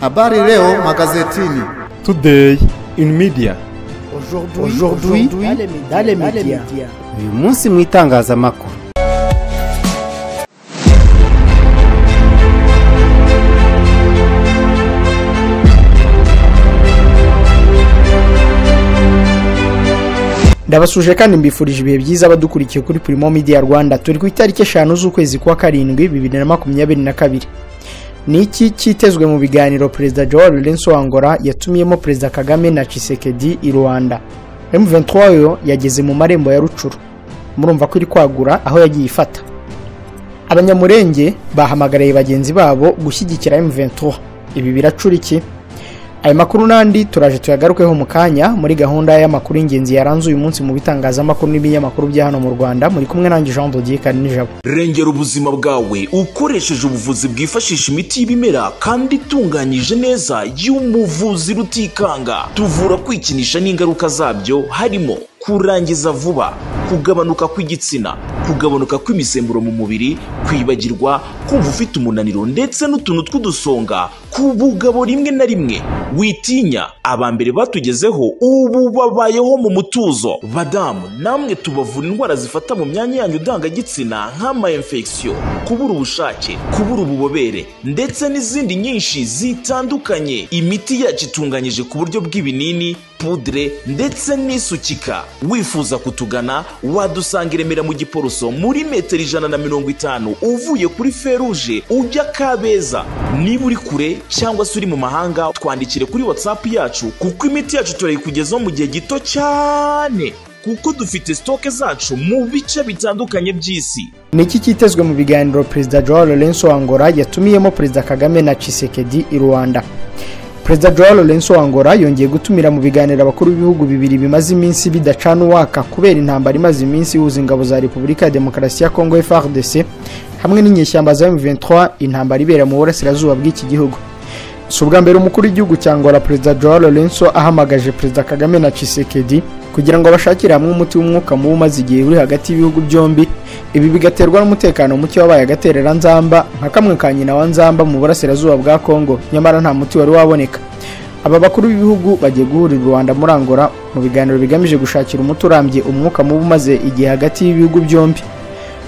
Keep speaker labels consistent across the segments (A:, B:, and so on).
A: Habari leo magazetini.
B: Today in media.
C: Aujourd'hui dans les médias.
D: Uyu munsi mu itangazamakuru.
C: Ndabasuje kandi mbifurije ibihe byiza abadukurikiye kuri Primo Media Rwanda. Turi ku itariki 5 z'ukwezi kwa karindwi 2022. Niki kitezwe mu biganiro Perezida Joao Lourenço wa Angola yatumiyemo Perezida Kagame na Tshisekedi i Rwanda. M23 yo yageze mu marembo ya Rucuru. Murumva ko iri kwagura aho yagiye ifata. Abanyamurenge bahamagaraye bagenzi babo gushyigikira M23. Ibi biracura iki? Aya makuru nandi turaje tuyagarukeho mu kanya muri gahunda y'amakuru ingenzi yaranze uyu munsi mu bitangazamakuru n'ibinyamakuru bya hano mu Rwanda. Muri kumwe nanjye Jean Dodier Karinijabo.
E: Rengera ubuzima bwawe ukoresheje ubuvuzi bwifashisha imiti y'ibimera kandi itunganyije neza y'umuvuzi Rutikanga. Tuvura kwikinisha n'ingaruka zabyo harimo kurangiza vuba, kugabanuka kw'igitsina, kugabanuka kw'imisemburo mu mubiri, kwibagirwa, kumva ufite umunaniro ndetse n'utuntu tw'udusonga ku bugabo rimwe na rimwe. Witinya, abambere batugezeho ubu babayeho mu mutuzo. Badamu, namwe tubavura indwara zifata mu myanya yanyu ndangagitsina nk'ama infection, kubura ubushake, kubura ububobere ndetse n'izindi nyinshi zitandukanye. Imiti yacu itunganyije ku buryo bw'ibinini, pudre ndetse n'isukika. Wifuza kutugana wadusanga i Remera mu Giporoso muri metero 150 uvuye kuri Feruje ujya Kabeza. Niba uri kure cyangwa se uri mu mahanga twandikire kuri WhatsApp yacu kuko imiti yacu turayikugezaho mu gihe gito cyane kuko dufite stoke zacu mu bice bitandukanye by'isi.
C: Niki kitezwe mu biganiro Perezida Joao Lourenço wa Angola yatumiyemo Perezida Kagame na Tshisekedi i Rwanda. Perezida Joao Lourenço wa Angola yongeye gutumira mu biganiro abakuru b'ibihugu bibiri bimaze iminsi bidacana uwaka kubera intambara imaze iminsi ihuza ingabo za Repubulika ya Demokarasi ya Kongo FARDC hamwe n'inyeshyamba za M23, intambara ibera mu burasirazuba bw'iki gihugu. Subwa mbere umukuru w'igihugu cya Angola Perezida Joao Lourenço ahamagaje Perezida Kagame na Tshisekedi kugira ngo bashakire hamwe umuti w'umwuka mubi umaze igihe uri hagati y'ibihugu byombi. Ibi bigaterwa n'umutekano muke wabaye agaterera nzamba nka kamwe ka nyina wa nzamba mu burasirazuba bwa Kongo, nyamara nta muti wari waboneka. Aba bakuru b'ibihugu bagiye guhurira u Rwanda muri Angola mu biganiro bigamije gushakira umuti urambye umwuka mubi umaze igihe hagati y'ibihugu byombi.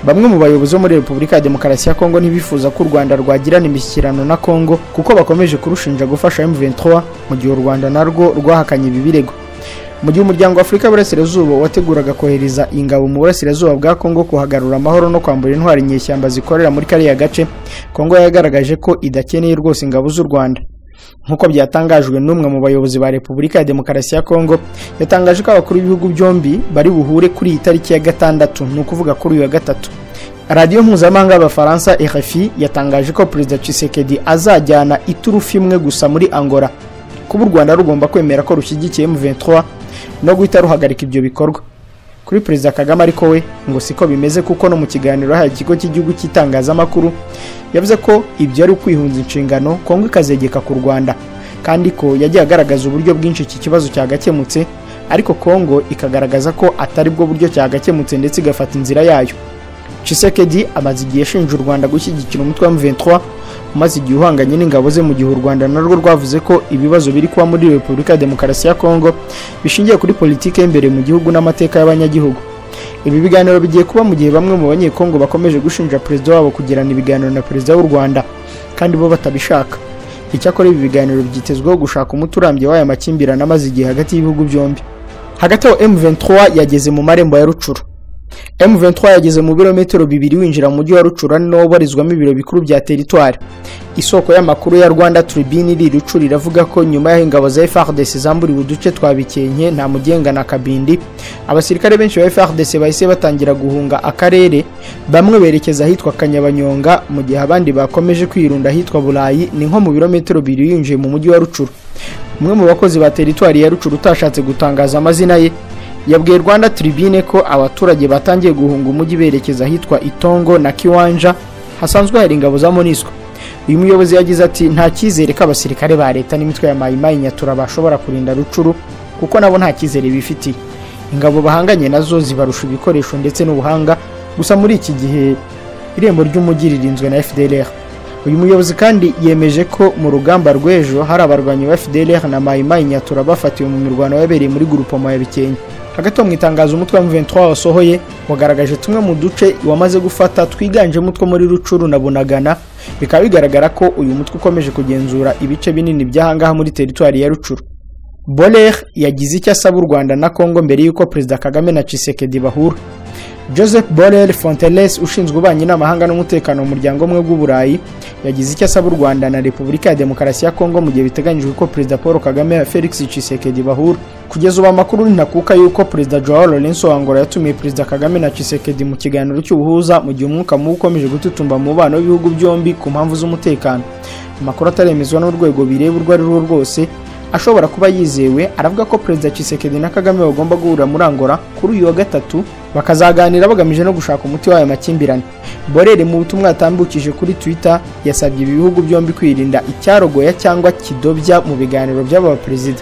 C: Bamwe mu bayobozi bo muri Repubulika ya Demokarasi ya Kongo ntibifuza ko u Rwanda rwagirana imishyikirano na Kongo kuko bakomeje kurushinja gufasha M23 mu gihe u Rwanda narwo rwahakanye ibi birego. Mu gihe umuryango wa Afurika y'Uburasirazuba wateguraga kohereza ingabo mu burasirazuba bwa Kongo kuhagarura amahoro no kwambura intwari inyeshyamba zikorera muri kariya gace, Kongo yagaragaje ko idakeneye rwose ingabo z'u Rwanda. Nkuko byatangajwe n'umwe mu bayobozi ba Repubulika ya Demokarasi ya Kongo, yatangaje ko abakuru b'ibihugu byombi bari buhure kuri iyi tariki ya 6, ni ukuvuga kuri uyu wa 3. Radio mpuzamahanga y'Abafaransa RFI yatangaje ko Perezida Tshisekedi azajyana iturufu imwe gusa muri Angola. Kuba u Rwanda rugomba kwemera ko rushyigikiye M23 no guhita ruhagarika ibyo bikorwa. Kuri Perezida Kagame ariko we ngo siko bimeze kuko no mu kiganiro yahaye ikigo cy'igihugu cy'itangazamakuru yavuze ko ibyo ari ukwihunza inshingano Kongo ikazegeka ku Rwanda, kandi ko yagiye agaragaza uburyo bwinshi iki kibazo cyagakemutse, ariko Kongo ikagaragaza ko atari bwo buryo cyagakemutse ndetse igafata inzira yayo. Tshisekedi amaze igihe ashinja u Rwanda gushyigikira umutwe wa M23 umaze igihe uhanganye n'ingabo ze mu gihe u Rwanda narwo rwavuze ko ibibazo biri kuba muri Repubulika ya Demokarasi ya Kongo bishingiye kuri politike y'imbere mu gihugu n'amateka y'abanyagihugu. Ibi biganiro bigiye kuba mu gihe bamwe mu banyekongo bakomeje gushinja perezida wabo kugirana ibiganiro na perezida w'u Rwanda kandi bo batabishaka. Icyakora ibi biganiro byitezweho gushaka umuti urambye w'aya makimbirane amaze igihe hagati y'ibihugu byombi. Hagati aho M23 yageze mu marembo ya Rucuru. M23 yageze mu birometero 2 winjira mu mujyi wa Rucuru no barizwamo ibiro bikuru bya territoire. Isoko y'amakuru ya Rwanda Tribune iri Rucuru iravuga ko nyuma y'ingabo za FARDC zamburiwe uduce twa Bikenke na Mugenga na Kabindi, abasirikare benshi ba FARDC bahise batangira guhunga akarere, bamwe berekeza ahitwa Kanyabanyonga mu gihe abandi bakomeje kwirunda ahitwa Burayi, ni nko mu birometero 2 yinjiye mu mujyi wa Rucuru. Umwe mu bakozi ba territoire ya Rucuru utashatse gutangaza amazina ye yabwiye Rwanda Tribune ko abaturage batangiye guhunga umujyi berekeza ahitwa Itongo na Kiwanja hasanzwe hari ingabo za MONUSCO. Uyu muyobozi yagize ati nta cyizere ko abasirikare ba leta n'imitwe ya Mayimayi Nyatura bashobora kurinda Rucuru kuko nabo nta cyizere bifitiye. Ingabo bahanganye nazo zibarusha ibikoresho ndetse n'ubuhanga, gusa muri iki gihe irembo ry'umujyi ririnzwe na FDLR. uyu muyobozi kandi yemeje ko mu rugamba rw'ejo hari abarwanyi ba FDLR na Mai Mai Nyatura bafatiwe mu mirwano yabereye muri groupement ya Bikenke. Hagati mu itangazo umutwe wa M23 wasohoye wagaragaje tumwe mu duce wamaze gufata twiganjemo utwo muri Rucuru na Bunagana, bikaba bigaragara ko uyu mutwe ukomeje kugenzura ibice binini by'ahangaha muri teritwari ya Rucuru. Boller yagize icyo asaba u Rwanda na Kongo mbere y'uko Perezida Kagame na Tshisekedi bahura. Joseph Borrell Fonteles ushinzwe ububanyi n'amahanga n'umutekano mu muryango umwe w'Uburayi yagize icyo asaba u Rwanda na Repubulika ya Demokarasi ya Kongo mu gihe biteganyijwe ko Perezida Paul Kagame na Felix Tshisekedi bahura. Kugeza ubu amakuru ntakuka yuko Perezida Joao Lourenço Angola yatumiye Perezida Kagame na Tshisekedi mu kiganiro cy'ubuhuza mu gihe umwuka mubi ukomeje gututumba mu mubano w'ibihugu byombi ku mpamvu z'umutekano. Amakuru ataremezwa n'urwego bireba urwo ari rwo rwose ashobora kuba yizewe aravuga ko Perezida Tshisekedi na Kagame bagomba guhura muri Angola kuri uyu wa gatatu bakazaganira bagamije no gushaka umuti w'aya makimbirane. Borrell mu butumwa yatambukije kuri Twitter yasabye ibihugu byombi kwirinda icyarogoya cyangwa kidobya mu biganiro by'aba perezida.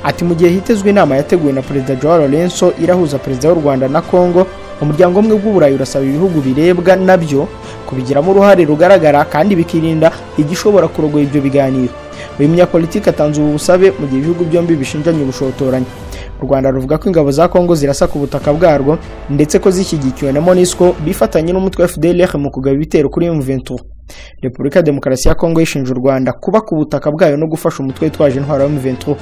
C: Ati mu gihe hitezwe inama yateguwe na Perezida Joao Lourenço irahuza Perezida w'u Rwanda na Kongo, umuryango umwe w'Uburayi urasaba ibihugu birebwa nabyo kubigiramo uruhare rugaragara kandi bikirinda igishobora kurogoya ibyo biganiro. Uyu munyapolitiki atanze ubu busabe mu gihe ibihugu byombi bishinjanye ubushotoranyi. U Rwanda ruvuga ko ingabo za Kongo zirasa ku butaka bwarwo ndetse ko zishyigikiwe na MONUSCO bifatanye n'umutwe wa FDLR mu kugaba ibitero kuri M23. Repubulika ya Demokarasi ya Kongo yishinja u Rwanda kuba ku butaka bwayo no gufasha umutwe witwaje intwaro wa M23.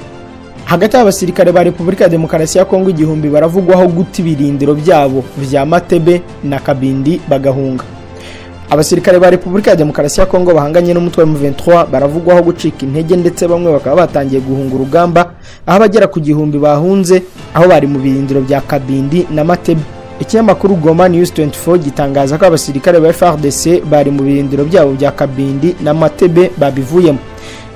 C: Hagati y'abasirikare ba Repubulika ya Demokarasi ya Kongo igihumbi baravugwaho guta ibirindiro byabo vya Matebe na Kabindi bagahunga. Abasirikare ba Repubulika ya Demokarasi ya Kongo bahanganye n'umutwe wa M23 baravugwaho gucika intege ndetse bamwe bakaba batangiye guhunga urugamba, aho bagera ku gihumbi bahunze aho bari mu birindiro bya Kabindi na Matebe. Ikinyamakuru Goma News 24 gitangaza ko abasirikare ba FARDC bari mu birindiro byabo bya Kabindi na Matebe babivuyemo.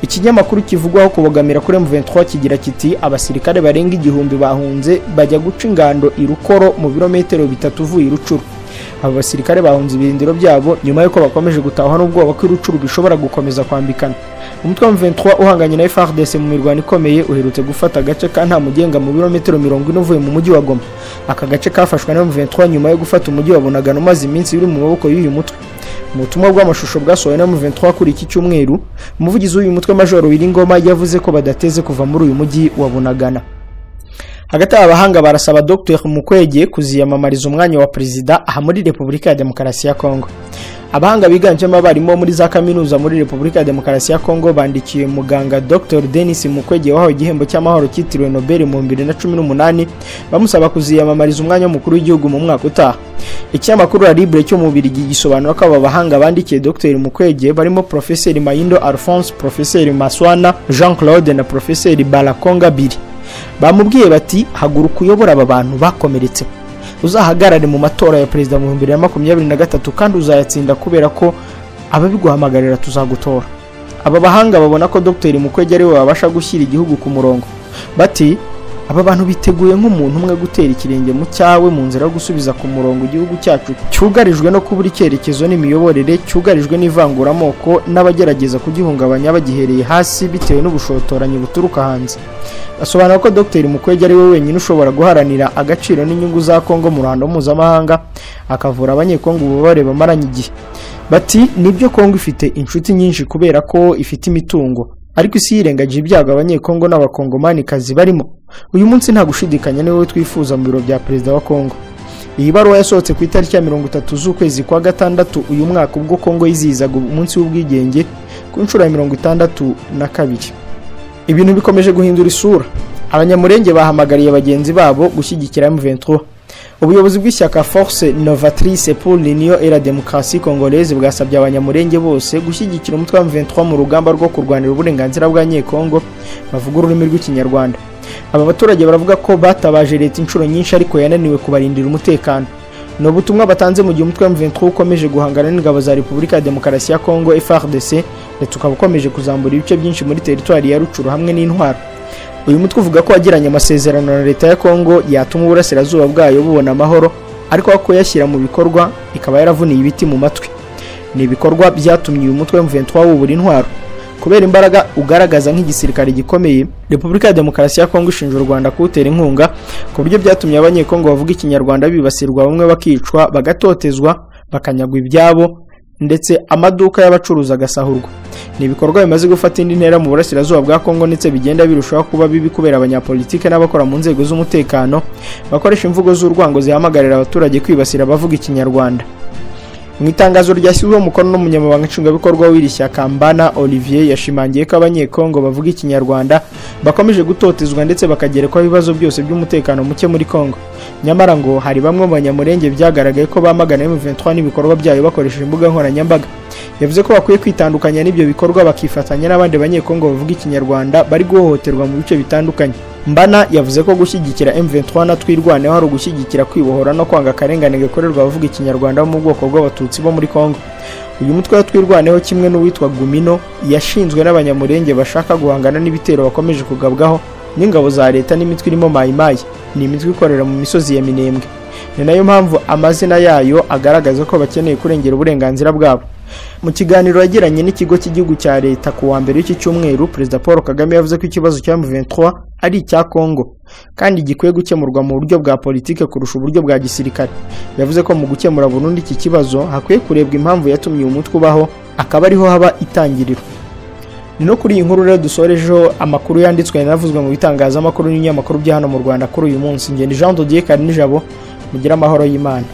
C: Ikinyamakuru kivugwaho kubogamira kuri M23 kigira kiti abasirikare barenga igihumbi bahunze bajya guca ingando irukoro mu birometero 3 uvuye Rucuru. Abo basirikare bahunze ibirindiro byabo nyuma yuko bakomeje gutahwa n'ubwoba ko Rucuru bishobora gukomeza kwambikana. Umutwe wa M23 uhanganye na FARDC mu mirwano ikomeye uherutse gufata agace ka nta mugenga mu birometero 40 uvuye mu mujyi wa Goma. Aka gace kafashwe na M23 nyuma yo gufata umujyi wa Bunagana umaze iminsi uri mu maboko y'uyu mutwe. Mu butumwa bw'amashusho bwasohowe na M23 kuri iki cyumweru, umuvugizi w'uyu mutwe Major Wiringoma yavuze ko badateze kuva muri uyu mujyi wa Bunagana. Hagati y'abahanga barasaba Dr Mukwege kuziyamamariza umwanya wa perezida aha muri Repubulika ya Demokarasi ya Kongo. Abahanga biganjemo abarimo muri za kaminuza muri Repubulika ya Demokarasi ya Kongo bandikiye muganga Dr Denis Mukwege wahawe igihembo cy'amahoro cyitiriwe Nobel mu 2018 bamusaba kuziyamamariza umwanya w'umukuru w'igihugu mu mwaka utaha. Ikinyamakuru Libre cyo mu Bubiligi gisobanura ko aba bahanga bandikiye Dr Mukwege barimo Professeur Mayindo Alphonse, Professeur Maswana Jean Claude na Professeur Balakonga Biri. Bamubwiye bati haguruka uyobora aba bantu bakomeretse, uzahagarare mu matora ya perezida mu 2023 kandi uzayatsinda kubera ko ababiguhamagarira tuzagutora. Aba bahanga babona ko Dr Mukwege ari we wabasha gushyira igihugu ku murongo. Bati aba bantu biteguye nk'umuntu umwe gutera ikirenge mu cyawe mu nzira yo gusubiza ku murongo igihugu cyacu cyugarijwe no kubura icyerekezo n'imiyoborere, cyugarijwe n'ivanguramoko n'abagerageza kugihungabanya bagihereye hasi bitewe n'ubushotoranyi buturuka hanze. Asobanura ko Dr Mukwege ari we wenyine ushobora guharanira agaciro n'inyungu za Kongo mu ruhando mpuzamahanga akavura abanyekongo ububabare bamaranye igihe. Bati nibyo Kongo ifite inshuti nyinshi kubera ko ifite imitungo, ariko isi yirengagije ibyago abanyekongo n'abakongomanikazi barimo. Uyu munsi nta gushidikanya niwe twifuza mu biro bya perezida wa Kongo. Iyi baruwa yasohotse ku itariki ya 30 z'ukwezi kwa gatandatu uyu mwaka ubwo Kongo yizihizaga umunsi w'ubwigenge ku nshuro ya 62. Ibintu bikomeje guhindura isura. Abanyamurenge bahamagariye bagenzi babo gushyigikira M23. Ubuyobozi bw'ishyaka Force Novatrice pour l'Union et la Démocratie Congolaise bwasabye abanyamurenge bose gushyigikira umutwe wa M23 mu rugamba rwo kurwanira uburenganzira bw'abanyekongo bavuga ururimi rw'ikinyarwanda. Aba baturage baravuga ko batabaje leta inshuro nyinshi ariko yananiwe kubarindira umutekano. No butumwa batanze mu gihe umutwe wa M23 ukomeje guhangana n'ingabo za Repubulika ya Demokarasi ya Kongo FARDC ndetse ukaba ukomeje kuzambura ibice byinshi muri teritwari ya Rucuru hamwe n'intwaro. Uyu mutwe uvuga ko wagiranye amasezerano na leta ya Kongo yatuma uburasirazuba bwayo bubona amahoro, ariko ko yashyira mu bikorwa ikaba yaravuniye ibiti mu matwi. Ni ibikorwa byatumye uyu mutwe wa M23 wubura intwaro. Kubera imbaraga ugaragaza nk'igisirikare gikomeye, Repubulika ya Demokarasi ya Kongo ishinja u Rwanda kuwutera inkunga, ku buryo byatumye abanyekongo bavuga ikinyarwanda bibasirwa, bamwe bakicwa, bagatotezwa, bakanyagwa ibyabo ndetse amaduka y'abacuruzi agasahurwa. Ni ibikorwa bimaze gufata indi ntera mu burasirazuba bwa Kongo ndetse bigenda birushaho kuba bibi kubera abanyapolitike n'abakora mu nzego z'umutekano bakoresha imvugo z'urwango zihamagarira abaturage kwibasira abavuga ikinyarwanda. Mu itangazo ryashyizweho umukono n'umunyamabanga nshingwabikorwa w'iri shyaka Mbana Olivier yashimangiye ko abanyekongo bavuga ikinyarwanda bakomeje gutotezwa ndetse bakagerekwaho ibibazo byose by'umutekano muke muri Kongo. Nyamara ngo hari bamwe mu banyamurenge byagaragaye ko bamagana M23 n'ibikorwa byayo bakoresheje imbuga nkoranyambaga. Yavuze ko bakwiye kwitandukanya n'ibyo bikorwa bakifatanya n'abandi banyekongo bavuga ikinyarwanda bari guhohoterwa mu bice bitandukanye. Mbana yavuze ko gushyigikira M23 na twirwaneho hari ugushyigikira kwibohora no kwanga akarengane gakorerwa abavuga ikinyarwanda mu bwoko bw'abatutsi bo muri Kongo. Uyu mutwe wa twirwaneho kimwe n'uwitwa Gumino yashinzwe n'abanyamurenge bashaka guhangana n'ibitero bakomeje kugabwaho n'ingabo za leta n'imitwe irimo Mayimayi. Ni imitwe ikorera mu misozi ya Minembwe. Ni nayo mpamvu amazina yayo agaragaza ko bakeneye kurengera uburenganzira bwabo. Mu kiganiro yagiranye n'ikigo cy'igihugu cya leta ku wa mbere w'iki cyumweru, Perezida Paul Kagame yavuze ko ikibazo cya M23 ari icya Kongo kandi gikwiye gukemurwa mu buryo bwa politike kurusha uburyo bwa gisirikare. Yavuze ko mu gukemura burundu iki kibazo hakwiye kurebwa impamvu yatumye uyu mutwe ubaho, akaba ariho haba itangiriro. Ni no kuri iyi nkuru rero dusorejeho amakuru yanditswe yanavuzwe mu bitangazamakuru n'inyamakuru bya hano mu Rwanda kuri uyu munsi. Ngende Jean de Dieu Karinijabo, mugira amahoro y'Imana.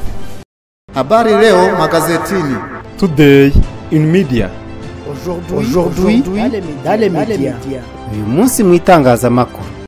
A: Habari leo magazetini.
B: Today in media.
C: Aujourd'hui dans les médias.
D: Uyu munsi mu itangazamakuru.